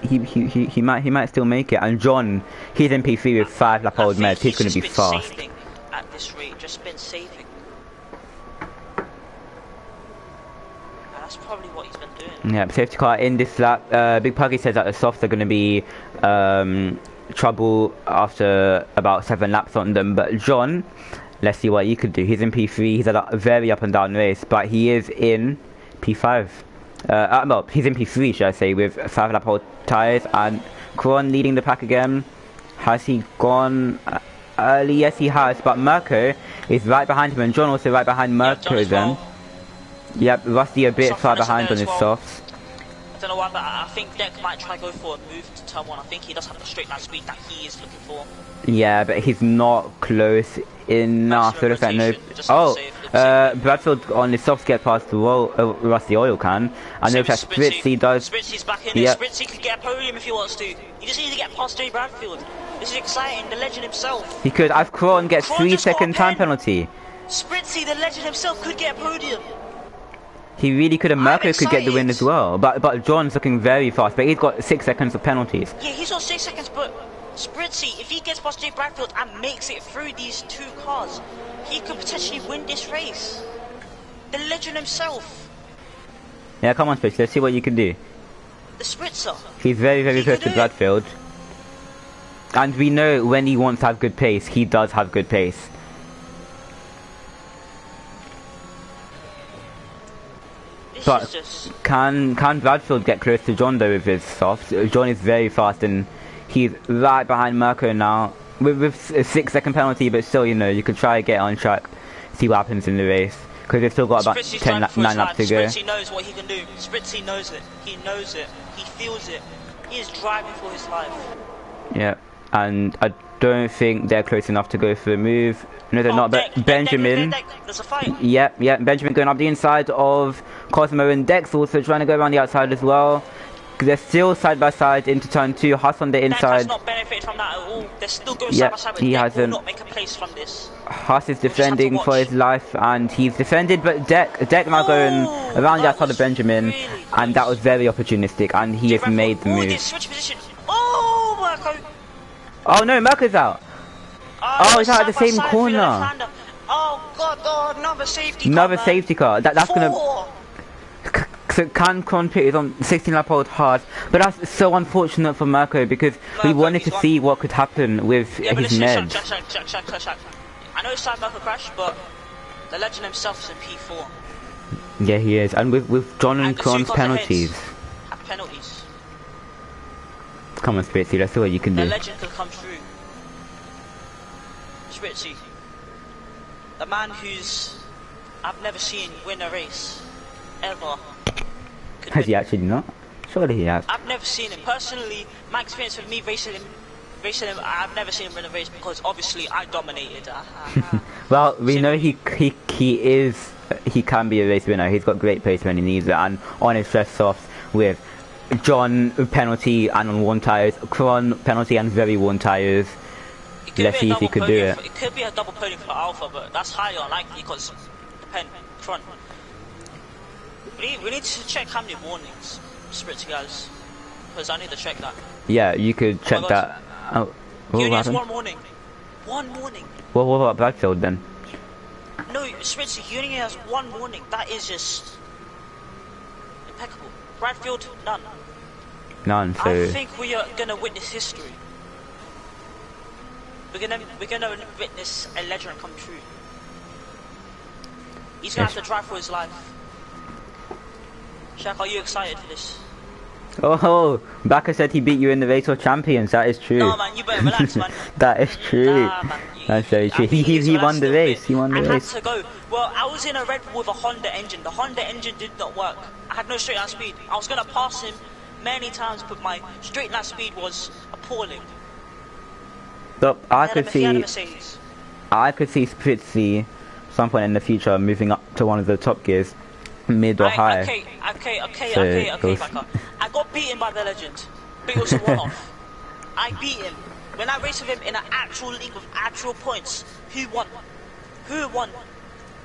he might still make it. And John, he's in P3 with 5 lap old meds. He's going to be fast. At this rate, just been saving. That's probably what he's been doing. Yeah, safety car in this lap. Big Puggy says that the softs are going to be trouble after about 7 laps on them. But John, let's see what he could do. He's in P3. He's had a very up and down race, but he is in P5. Well, he's in P3, should I say, with 5 lap old tyres, and Kron leading the pack again. Has he gone early? Yes, he has. But Mirko is right behind him, and John also right behind Mirko then. Yep, Rusty a bit far behind on his softs. I don't know why, but I think Deck might try to go for a move to turn 1. I think he does have the straight line speed that he is looking for. Yeah, but he's not close enough. So looks like no. Oh, Bradfield on his softs get past the Rusty oil can. And looks like Spritzy does. Spritzy's back in there. Spritzy could get a podium if he wants to. He just needs to get past Jay Bradfield. This is exciting. The legend himself. He could. I've Kron gets 3-second time penalty. Spritzy, the legend himself, could get a podium. He really could have. Mirko could get the win as excited. well. But John's looking very fast. But he's got 6 seconds of penalties. Yeah, he's got 6 seconds, but Spritzy, if he gets past Jay Bradfield and makes it through these 2 cars, he could potentially win this race. The legend himself. Yeah, come on, Spritzy. Let's see what you can do. The Spritzer. He's very, very He close could to do it. Bradfield. And we know when he wants to have good pace, he does have good pace. This But is just... can Bradfield get close to John though with his softs? John is very fast and he's right behind Mirko now with a 6 second penalty, but still, you know, you could try to get on track, see what happens in the race, because they've still got about Spritzy's 9 laps to go. Spritzy knows what he can do. Spritzy knows it. He knows it. He feels it. He is driving for his life. Yeah, and I don't think they're close enough to go for the move. No, they're not. But Benjamin. There's a fight. Yeah, Benjamin going up the inside of Cosmo, and Dex also trying to go around the outside as well. They're still side by side into turn 2. Huss on the Dex has inside. not benefited from that at all. They're still going Yeah, side by side, but he Dex will hasn't. not make a place from this. Huss is just have to defending for watch. his life, and he's defended, but Deck now going around the that outside of was Benjamin, really and that close. was very opportunistic, and he has made the Ooh, move. they switch position. Oh, Mirko. Oh no, Mirko's out. Oh, he's out at the side by same side, corner. left-hander. Oh God, oh, another safety car. Another man. safety car. That's gonna. 4. So can Cronpit is on 16 lap old hard, but that's so unfortunate for Mirko because we Mirko, wanted to he's see what could happen with Yeah, but his listen, meds. Shaq. I know it's time Mirko crashed, but the legend himself is in P4. Yeah, he is, and with John and And the Cron's two cars penalties. have penalties. Come on, Spritzy, let's see what you can The do. legend could come through. Spritzy, the man who's I've never seen win a race ever. Could Has win. he actually not? Surely he has. I've never seen him personally. My experience with me racing him, I've never seen him win a race because obviously I dominated. Well, we know he can be a race winner. He's got great pace when he needs it, and on his first softs with John penalty and on worn tires, Cron penalty and very worn tires. Let's see if he could do it. It could be a double podium for Alpha, but that's highly unlikely because depend front. We need to check how many warnings Spritzy has, because I need to check that. Yeah, you could check God. that. Oh, He what only has happened? one warning. One warning. What about Bradfield then? No, Spritzy, he only has one warning. That is just impeccable. Bradfield, none. None. So I think we are gonna witness history. We're gonna witness a legend come true. He's gonna Yes. have to drive for his life. Shaq, are you excited for this? oh, Baka said he beat you in the race of champions. That is true. No, man, you better relax, man. That is true. Nah, man. That's very true. I think He needs to won relax the a little race. bit. He won the I race. had to go. Well, I was in a Red Bull with a Honda engine. The Honda engine did not work. I had no straight line speed. I was gonna pass him many times, but my straight line speed was appalling. Look, I He had a could Mercedes. see Spritzy some point in the future moving up to one of the top gears, mid or high. Okay, Baka. I got beaten by the legend, but it was a one-off. I beat him. When I raced with him in an actual league with actual points, who won? Who won?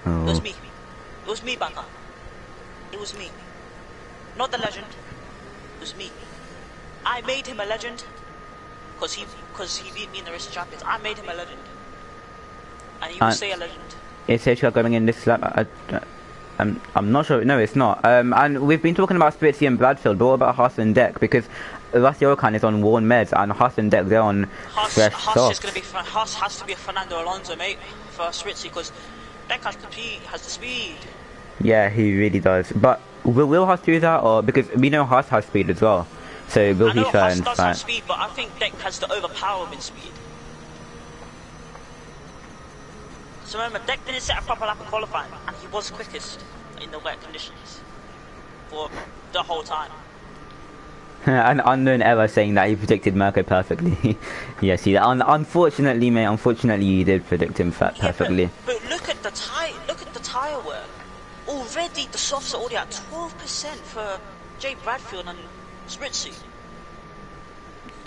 It was Oh. me. It was me, Baka. It was me. Not the legend. It was me. I made him a legend because he beat me in the race of champions. I made him a legend. And he will stay a legend. Is HL going in this lap? I'm not sure. No, it's not. And we've been talking about Spritzy and Bradfield, but what about Haas and Deck? Because Rusty Orkan is on worn meds, and Haas and Deck, they're on fresh Haas is softs. going to be Haas has to be a Fernando Alonso, mate, for Spritzy, because Deck has the speed. Yeah, he really does. But will Haas do that, or because we know Haas has speed as well? So will I he know try Haas and does have fight? speed, but I think Deck has to overpower him in speed. So remember, Deck didn't set a proper lap in qualifying, and he was quickest in the wet conditions for the whole time. An unknown error saying that he predicted Mirko perfectly. Yeah, see that. Unfortunately, mate. Unfortunately, you did predict him perfectly. Yeah, but look at the tire wear. Already, the softs are already at 12% for Jay Bradfield and Spritzy.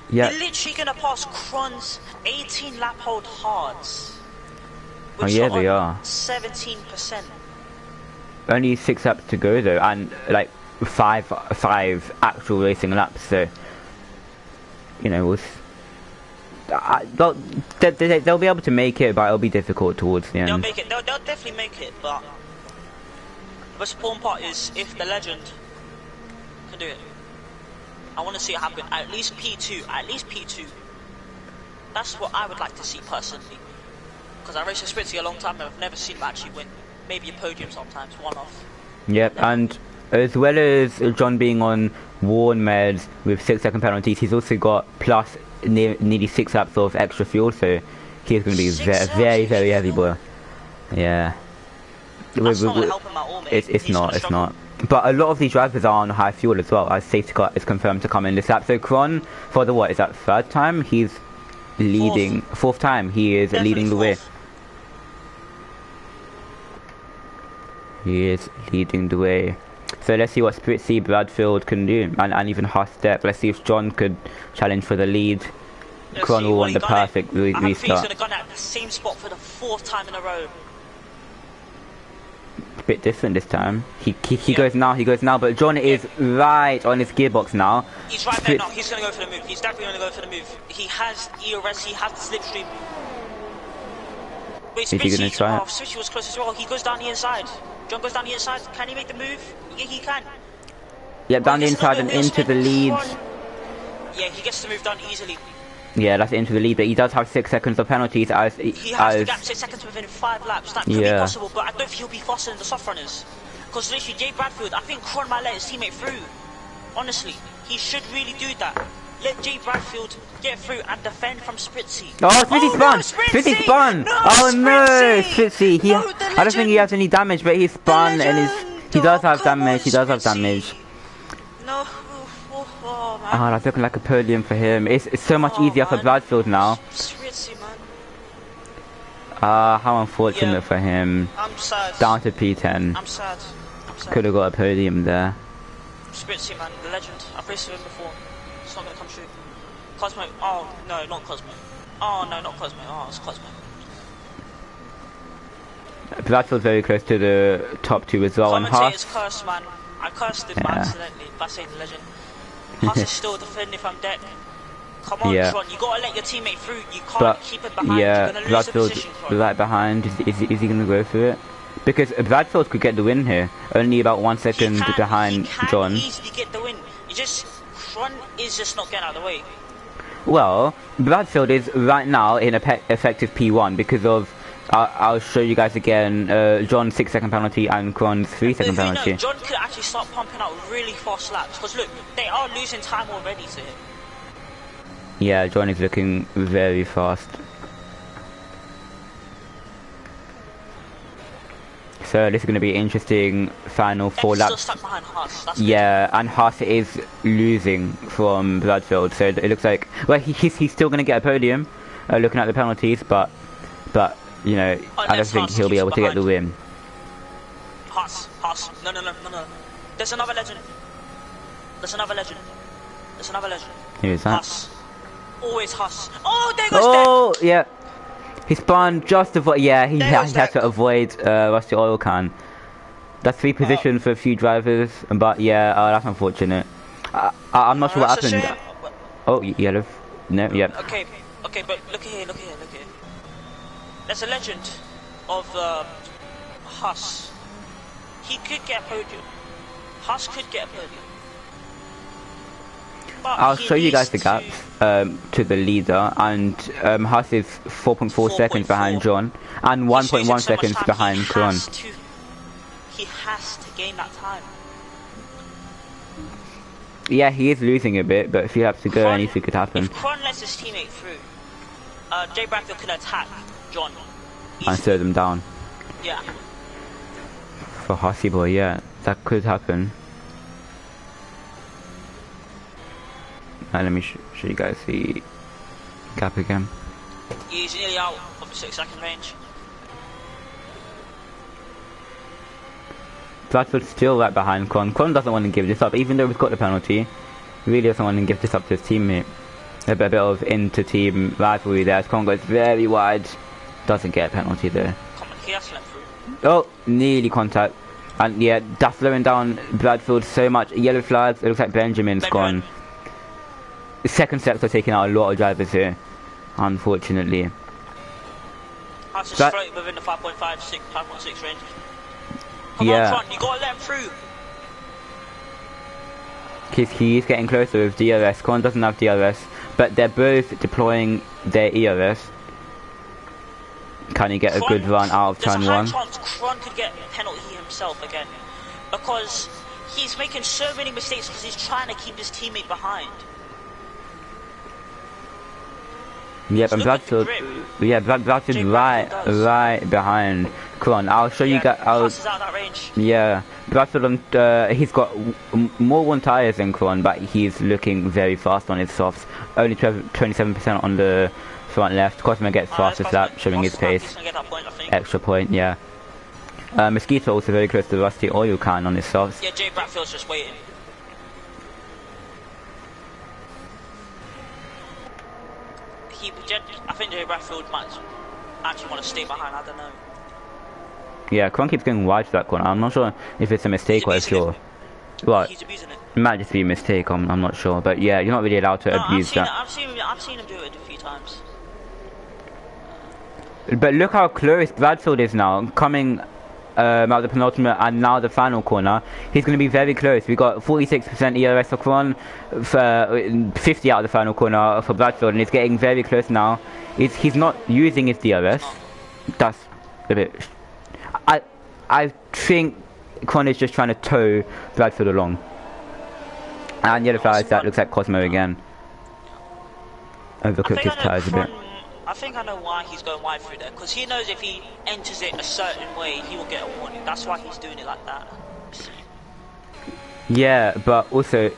Yeah. They're literally gonna pass Cron's 18 lap hold hards. Oh yeah, they are. 17%. only 6 laps to go though, and like five actual racing laps. So you know, they'll be able to make it, but it'll be difficult towards the end. They'll make it. They'll definitely make it. But the most important part is if the legend can do it. I want to see it happen. At least P2. At least P2. That's what I would like to see personally. Because I raced a Spritzy a long time and I've never seen him actually win. Maybe a podium sometimes, one off. Yep, and as well as John being on worn meds with 6-second penalties, he's also got plus nearly 6 laps of extra fuel, so he's going to be very heavy boy. Yeah. That's not going to help him at all, mate. It's not. But a lot of these drivers are on high fuel as well, as safety car is confirmed to come in this lap. So Kron, for the what, is that 3rd time? He's leading, 4th time, he is Definitely leading the way. 4th. He is leading the way. So let's see what Spritzy, Bradfield can do, and even Hostep. Let's see if John could challenge for the lead. Kron will want the perfect restart. I think he's going to gun at the same spot for the 4th time in a row. Bit different this time. He goes now, but John is right on his gearbox now. He's right there now. He's going to go for the move. He's definitely going to go for the move. He has ERS. He has the slipstream. Wait, is he going to try it? Spritzy was close as well. He goes down the inside. John goes down the inside. Can he make the move? Yeah, he can. Yep, down the inside and into the lead. Yeah, he gets the move done easily. Yeah, that's into the lead, but he does have 6 seconds of penalties as he has to gap 6 seconds within 5 laps. That could be possible, but I don't think he'll be faster than the soft runners. Because literally, Jay Bradfield, I think Kron might let his teammate through. Honestly, he should really do that. Let Jay Bradfield get through and defend from Spritzy. Oh, Spritzy spun! Spritzy spun! Oh no, Spritzy! I don't think he has any damage, but he spun and he does have damage. He does have damage. No. Oh, man. Oh, that's looking like a podium for him. It's so much easier for Bradfield now. Spritzy, man. How unfortunate for him. I'm sad. Down to P10. I'm sad. Could have got a podium there. Spritzy, man, the legend. I've raced with him before. It's not gonna come true. Cosmo. Oh no, not Cosmo. Oh no, not Cosmo. Oh, it's Cosmo. Bradfield's very close to the top 2 as well. Commentator's cursed, man. I cursed him accidentally by saying the legend. Haas is still defending from deck. Come on, Tron, you gotta let your teammate through. You can't keep it behind. You're gonna lose the position, Tron. Right behind. Is he gonna go for it? Because Bradfield could get the win here. Only about 1 second behind John. He can easily get the win. Tron is just not getting out of the way. Well, Bradfield is right now in effective P1 because of. I'll show you guys again. John's 6-second penalty and Kron's 3-second penalty. John could actually start pumping out really fast laps because look, they are losing time already to him. Yeah, John is looking very fast. So this is going to be an interesting final 4 laps. Still stuck behind Haas. Yeah, and Haas is losing from Bradfield, so it looks like he's still going to get a podium. Looking at the penalties, but you know, I don't think he'll be able to get the win. Haas. No. There's another legend. Who is that? Haas. Always Haas. Oh, there goes Oh, yeah. He spun just to avoid. Yeah, he had to avoid rusty oil can. That's 3 positions for a few drivers, but yeah, that's unfortunate. I'm not sure what happened. Oh, yellow. No, yeah. Okay, but look here. There's a legend of Haas. He could get a podium. Haas could get a podium. But I'll show you guys the gap to the leader, and Haas is 4.4 seconds behind John, and 1.1 seconds behind Kron. He has to gain that time. Yeah, he is losing a bit, but if he has to go, anything could happen. If Kron lets his teammate through, Jay Bradfield can attack John. And slow them down. Yeah. For Hossy boy, yeah, that could happen. Let me show you guys the gap again. He's nearly out of the 6-second range. Bradford's still right behind Kron. Kron doesn't want to give this up, even though he's got the penalty. He really doesn't want to give this up to his teammate. A bit of inter-team rivalry there. Kron goes very wide. Doesn't get a penalty there. Come on, he has to let through. Oh, nearly contact. And yeah, that's slowing down Bradfield so much. Yellow flags, it looks like Benjamin's gone. The second sector taking out a lot of drivers here, unfortunately. That's just floating within the 5.6 range. Come yeah. on, front, you gotta let him through. He's getting closer with DRS. Con doesn't have DRS, but they're both deploying their ERS. Can he get a good run out of turn 1? There's a high chance Kron could get a penalty himself again, because he's making so many mistakes because he's trying to keep his teammate behind. Yeah, but Bradfield, Bradfield right behind Kron. I'll show you guys. Yeah, Bradfield, he's got more one tires than Kron, but he's looking very fast on his softs. Only 27% on the front left. Cosmo gets fastest lap, showing his pace. Extra point, yeah. Mosquito also very close to the rusty oil can on his softs. Yeah, Jay Bradfield's just waiting. I think Jay Bradfield might actually want to stay behind, I don't know. Yeah, Kron keeps going wide for that corner. I'm not sure if it's a mistake or sure. Well, he's abusing it. It might just be a mistake, I'm not sure. But yeah, you're not really allowed to abuse that. I've seen him do it a few times. But look how close Bradfield is now, coming out the penultimate and now the final corner. He's going to be very close. We got 46% ERS for Kron, 50 out of the final corner for Bradfield, and he's getting very close now. He's not using his DRS. That's a bit. I think Kron is just trying to tow Bradfield along. And yellow flags, that looks like Cosmo again. Overcooked his tires a bit. I think I know why he's going wide through there, because he knows if he enters it a certain way, he will get a warning. That's why he's doing it like that. Yeah, but also,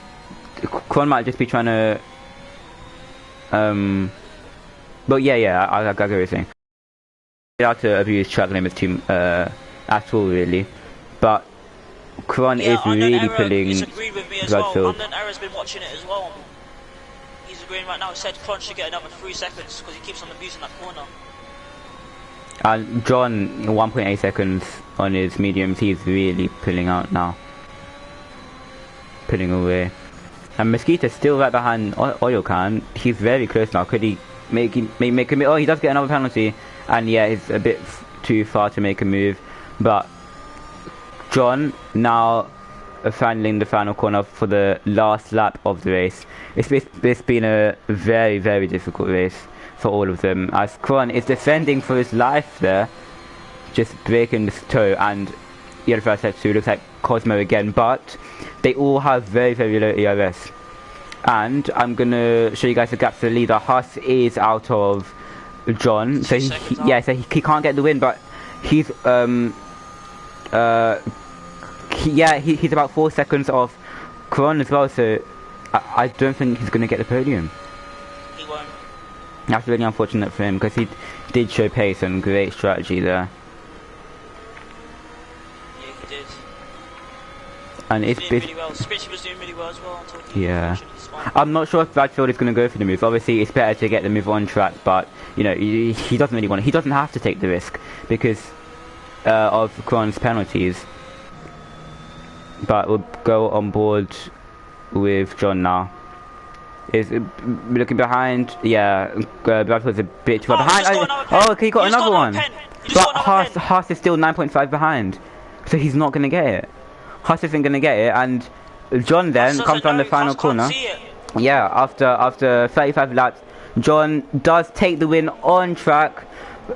Kron might just be trying to... But yeah, I get what you're saying. You have to abuse track limits too, at all, really. But Kron is really pulling Bradfield. London Error's been watching it as well. He's agreeing right now. He said Kron should get another 3 seconds because he keeps on abusing that corner. And John, 1.8 seconds on his mediums. He's really pulling out now. Pulling away. And Mosquito's still right behind Oil Can. He's very close now. Could he make him? Oh, he does get another penalty. And yeah, it's a bit too far to make a move. But John now finally in the final corner for the last lap of the race. It's been a very, very difficult race for all of them, as Kron is defending for his life there, just breaking this toe, and yellow flag set 2 looks like Cosmo again, but they all have very, very low ERS. And I'm gonna show you guys the gap to the leader. Huss is out of John, so he can't get the win, but he's he's about 4 seconds off Kron as well, so I don't think he's going to get the podium. He won't. That's really unfortunate for him, because he did show pace and great strategy there. Yeah, he did. And He was doing really well. Spitzy was doing really well as well. Yeah. I'm not sure if Bradfield is going to go for the move. Obviously, it's better to get the move on track, but you know, he doesn't really want it. He doesn't have to take the risk because of Kron's penalties. But we'll go on board with John now. Is looking behind? Yeah, Bradford's a bit too far behind. Okay, he got another one. But Haas is still 9.5 behind, so he's not going to get it. Haas isn't going to get it, and John then comes on the final corner. Yeah, after 35 laps, John does take the win on track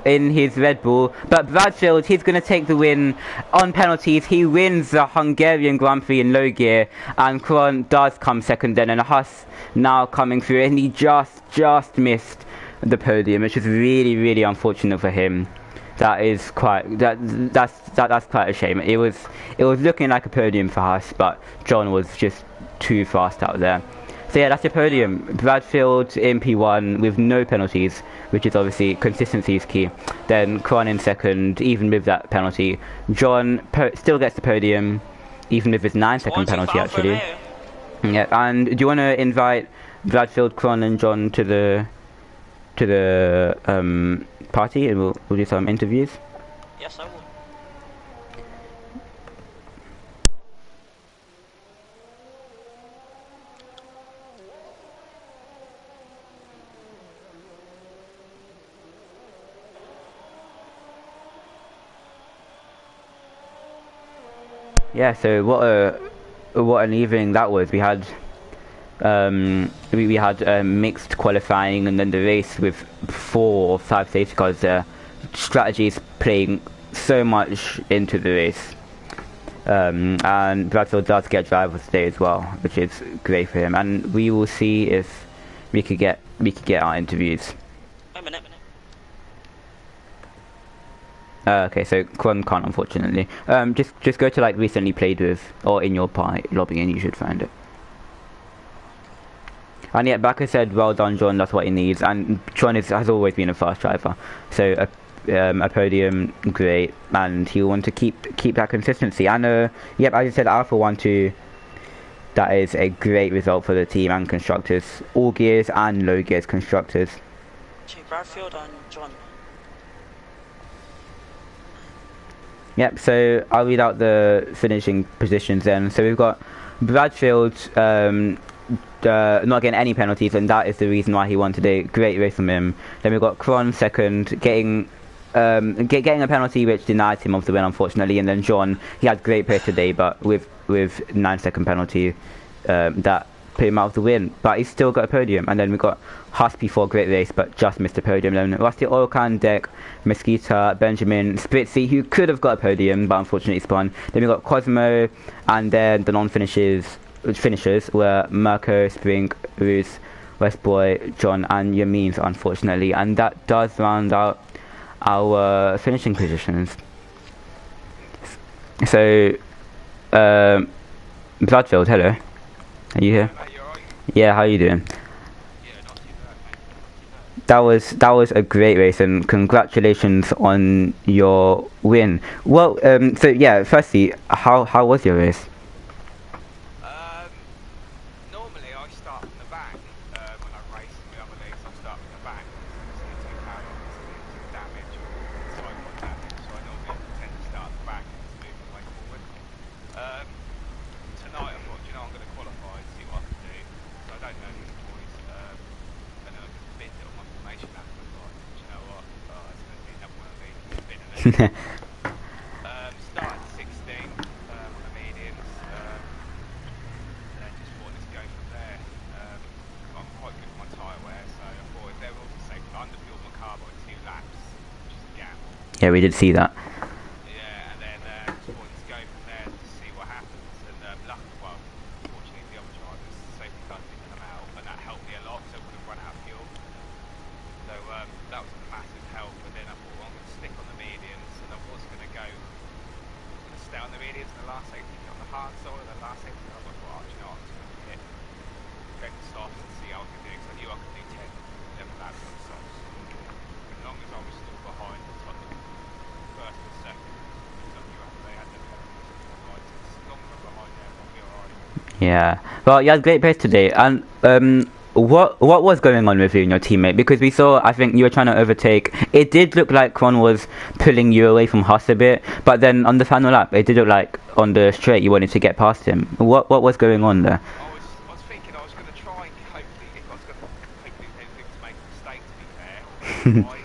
in his Red Bull, but Bradfield, he's going to take the win on penalties. He wins the Hungarian Grand Prix in low gear, and Kron does come second then, and Huss now coming through, and he just missed the podium, which is really, really unfortunate for him. That is quite that's quite a shame. It was looking like a podium for Huss, but John was just too fast out there. So yeah, that's your podium. Bradfield in P1 with no penalties, which is obviously consistency is key. Then Kron in second, even with that penalty. John still gets the podium, even with his 9-second penalty actually. Yeah, and do you want to invite Bradfield, Kron, and John to the party, and we'll do some interviews? Yes, I will. Yeah, so what an evening that was. We had we had mixed qualifying and then the race with 4 or 5 safety cars there. Strategies playing so much into the race. And Bradfield does get driver today as well, which is great for him. And we will see if we could get our interviews. Wait a minute. Okay, so Quan can't, unfortunately. Just go to like recently played with or in your lobby and you should find it. And yeah, Bakker said, well done, John, that's what he needs. And John has always been a fast driver. So a podium, great. And he'll want to keep that consistency. And yep, as you said, Alpha 1-2, that is a great result for the team and constructors. All gears and low gears constructors. To Bradfield and John. Yep, so I'll read out the finishing positions then. So we've got Bradfield not getting any penalties, and that is the reason why he won today. Great race from him. Then we've got Kron second, getting a penalty which denied him of the win, unfortunately. And then John, he had great pace today, but with 9-second penalty that put him out of the win. But he's still got a podium. And then we got Husky for a great race, but just missed the podium. Then Rusty Oilcan, Deck, Mesquita, Benjamin, Spritzy, who could have got a podium, but unfortunately spun. Then we got Cosmo, and then the finishers were Mirko, Spring, Roos, Westboy, John, and Yamines, unfortunately. And that does round out our finishing positions. So, Bloodfield, hello. Are you here? Mate, you alright? Yeah, how are you doing? Yeah, not too bad, mate. That was a great race, and congratulations on your win. Well, so yeah, firstly, how was your race? Normally I start from the back. When I race in the other leagues, I start from the back. It's too power, it's damage, or sidewalk damage, so I normally tend to start at the back and just move my way forward. Tonight I thought, you know, I'm going to qualify and see what I can do. So I don't know these boys, and I bid it on my formation app, and I thought, you know what, it's going to be another one of these, bid on it. Started at 16 on the mediums, and then just thought let's go from there. I'm quite good with my tyre wear, so I thought if they were also safe, I underfueled my car by 2 laps, which is a gamble. Yeah, we did see that. Yeah, and then just thought let's go from there to see what happens. And fortunately the other drivers, safety cars didn't come out, and that helped me a lot, so I would have run out of fuel. So that was a massive help. But then I thought, well, I'm going to stick on the mediums, and I was going to stay on the mediums in the last safety, on the hard side of the last safety. I was like, well, you know, I'm just going to hit, go to softs and see how I can do, because I knew I could do 10, 11 laps on the softs. As long as I was still behind the top first or second, because I knew they had the penalties on the right. As long as I'm behind them, I'll be alright. Yeah. Well, you had great pace today, and what was going on with you and your teammate? Because we saw, I think you were trying to overtake. It did look like Kron was pulling you away from Huss a bit, but then on the final lap, it did look like on the straight you wanted to get past him. What was going on there? I was thinking I was going to try and hopefully, if I was going to hopefully do things to make a mistake, to be fair.